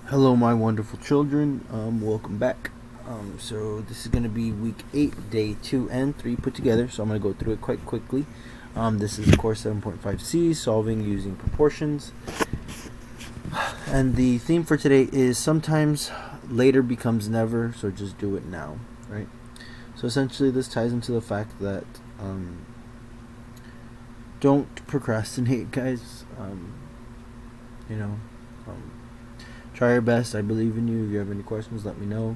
Hello, my wonderful children. Welcome back. So this is going to be week 8, day 2 and 3 put together. So I'm going to go through it quite quickly. This is course 7.5C, solving using proportions. And the theme for today is sometimes later becomes never, so just do it now, right? So essentially this ties into the fact that don't procrastinate, guys. Try your best. I believe in you. If you have any questions, let me know.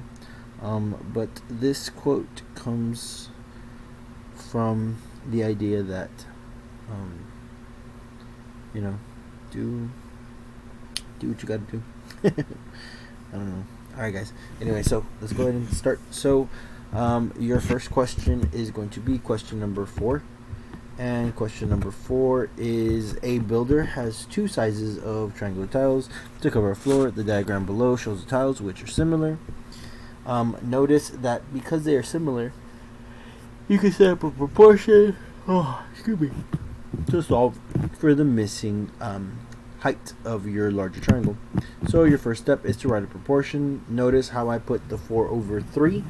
But this quote comes from the idea that, do what you gotta do. I don't know. Alright, guys. Anyway, so let's go ahead and start. So, your first question is going to be question number 4. And question number 4 is: a builder has two sizes of triangular tiles to cover a floor. The diagram below shows the tiles which are similar. Notice that because they are similar, you can set up a proportion to solve for the missing height of your larger triangle. So your first step is to write a proportion. Notice how I put the 4/3.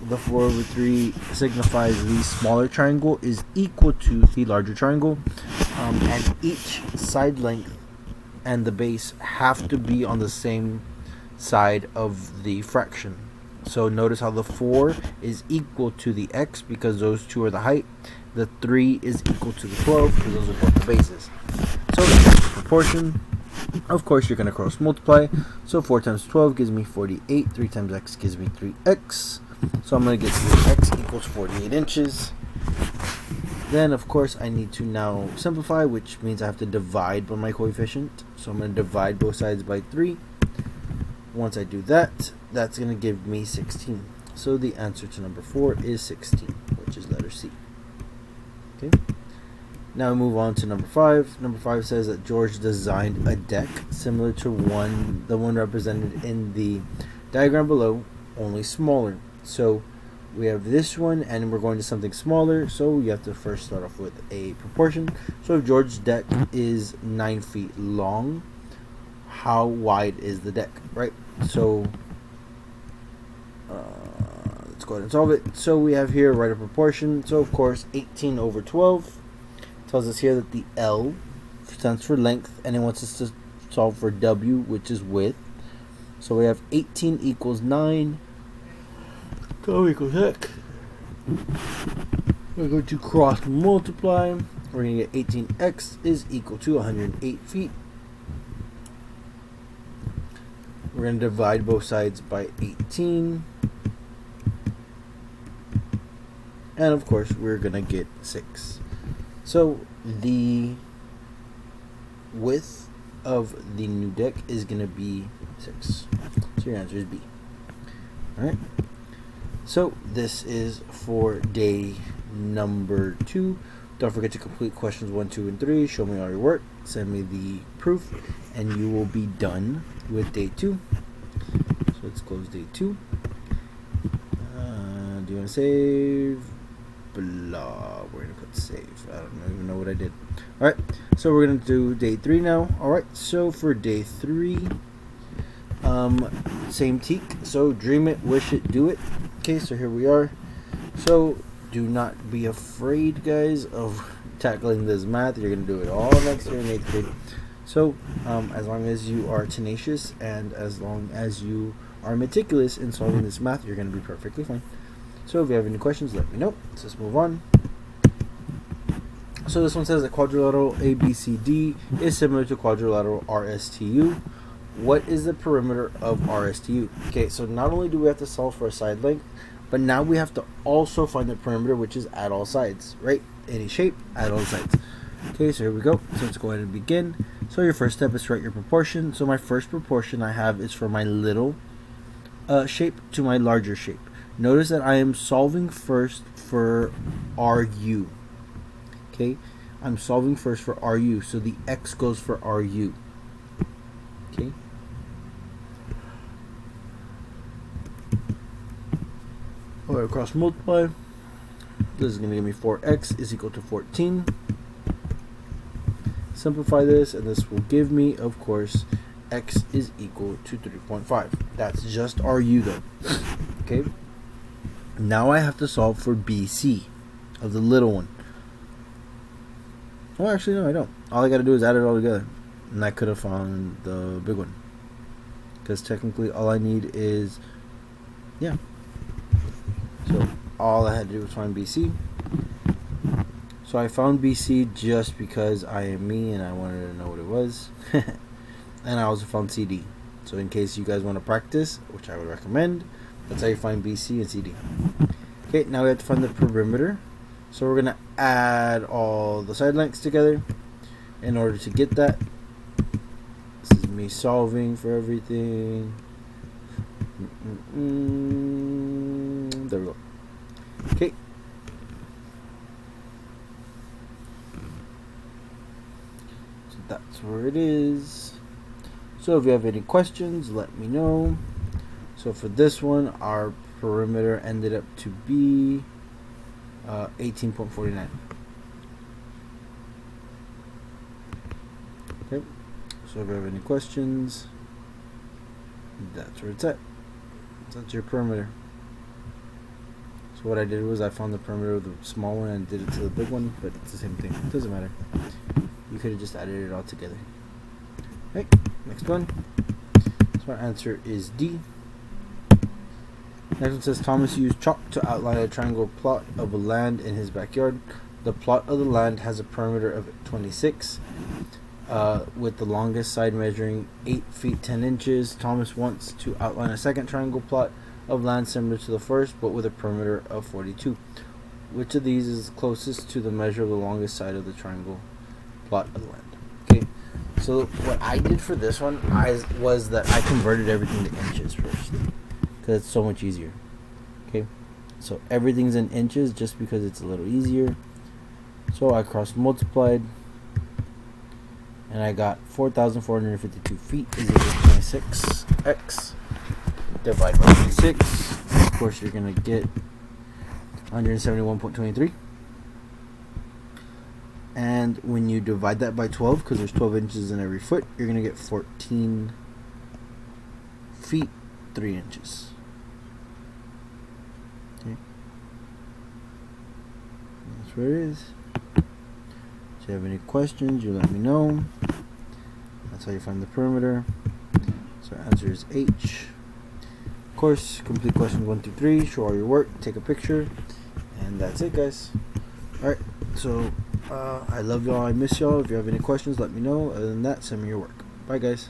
The 4/3 signifies the smaller triangle is equal to the larger triangle, and each side length and the base have to be on the same side of the fraction. So notice how the 4 is equal to the x because those two are the height. The 3 is equal to the 12 because those are both the bases. So that's the proportion. Of course, you're going to cross multiply. So 4 times 12 gives me 48. 3 times x gives me 3x. So I'm going to get 3x equals 48 inches. Then, of course, I need to now simplify, which means I have to divide by my coefficient. So I'm going to divide both sides by 3. Once I do that, that's going to give me 16. So the answer to number 4 is 16, which is letter C. Okay. Now we move on to number 5. Number 5 says that George designed a deck similar to the one represented in the diagram below, only smaller. So we have this one, and we're going to something smaller. So you have to first start off with a proportion. So if George's deck is 9 feet long, how wide is the deck, right? So let's go ahead and solve it. So we have here, write a proportion. So of course 18/12 tells us here that the L stands for length, and it wants us to solve for W, which is width. So we have 18 equals 9. 12 equals x. We're going to cross multiply. We're going to get 18x is equal to 108 feet. We're going to divide both sides by 18. And of course, we're going to get 6. So the width of the new deck is going to be 6. So your answer is B. Alright. So this is for day number 2. Don't forget to complete questions 1, 2, and 3. Show me all your work. Send me the proof, and you will be done with day 2. So let's close day 2. Do you want to save? Blah. We're going to put save. I don't even know what I did. Alright, so we're going to do day 3 now. Alright, so for day 3, same teak. So dream it, wish it, do it. Okay, so here we are. So do not be afraid, guys, of tackling this math. You're going to do it all next year in 8th grade. So as long as you are tenacious and as long as you are meticulous in solving this math, you're going to be perfectly fine. So if you have any questions, let me know. Let's move on. So this one says that quadrilateral ABCD is similar to quadrilateral RSTU. What is the perimeter of RSTU? Okay, so not only do we have to solve for a side length, but now we have to also find the perimeter, which is at all sides, right? Any shape, at all sides. Okay, so here we go. So let's go ahead and begin. So your first step is to write your proportion. So my first proportion I have is for my little shape to my larger shape. Notice that I am solving first for RU. Okay, I'm solving first for RU, so the X goes for RU. Okay. Alright, cross multiply. This is going to give me 4x is equal to 14. Simplify this, and this will give me, of course, x is equal to 3.5. That's just our u though. Okay. Now I have to solve for BC of the little one. Oh, actually, no, I don't. All I got to do is add it all together. And I could have found the big one. Because technically all I need is, yeah. So all I had to do was find BC. So I found BC just because I am me and I wanted to know what it was. And I also found CD. So in case you guys want to practice, which I would recommend, that's how you find BC and CD. Okay, now we have to find the perimeter. So we're going to add all the side lengths together in order to get that. This is me solving for everything. There we go. Okay. So that's where it is. So if you have any questions, let me know. So for this one, our perimeter ended up to be 18.49. Okay. So if you have any questions, that's where it's at. So that's your perimeter. So what I did was I found the perimeter of the small one and did it to the big one, but it's the same thing. It doesn't matter. You could have just added it all together. Okay, next one. So our answer is D. Next one says Thomas used chalk to outline a triangle plot of a land in his backyard. The plot of the land has a perimeter of 26, with the longest side measuring 8 feet 10 inches. Thomas wants to outline a second triangle plot of land similar to the first, but with a perimeter of 42. Which of these is closest to the measure of the longest side of the triangle plot of the land? Okay, so what I did for this one was that I converted everything to inches first, because it's so much easier. Okay, so everything's in inches just because it's a little easier. So I cross multiplied, and I got 4,452 feet is equal to 26x. Divide by 26. Of course, you're gonna get 171.23. And when you divide that by 12, because there's 12 inches in every foot, you're gonna get 14 feet 3 inches. Okay, that's where it is. If you have any questions, you let me know. That's how you find the perimeter. So our answer is H. Of course, complete questions 1 through 3. Show all your work. Take a picture, and that's it, guys. All right. So I love y'all. I miss y'all. If you have any questions, let me know. Other than that, send me your work. Bye, guys.